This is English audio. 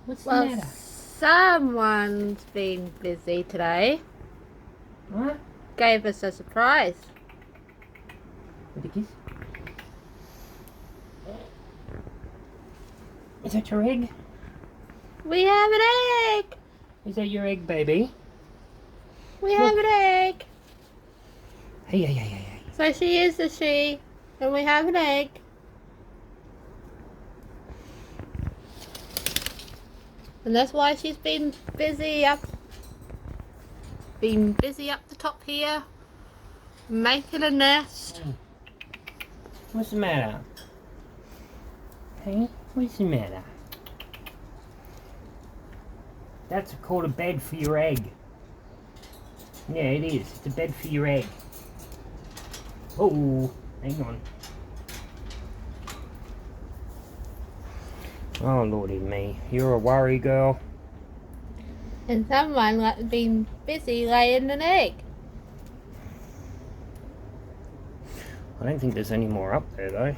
What's the Well, matter? someone's been busy today. What? Gave us a surprise. With a kiss? Is that your egg? We have an egg! Is that your egg, baby? We have an egg! Hey, hey, hey, hey, hey. So she is a she, and we have an egg. And that's why she's been busy up the top here, making a nest. What's the matter? Hey, what's the matter? That's called a bed for your egg. Yeah, it is. It's a bed for your egg. Oh, hang on. Oh, lordy me. You're a worry girl. And someone has been busy laying an egg. I don't think there's any more up there, though.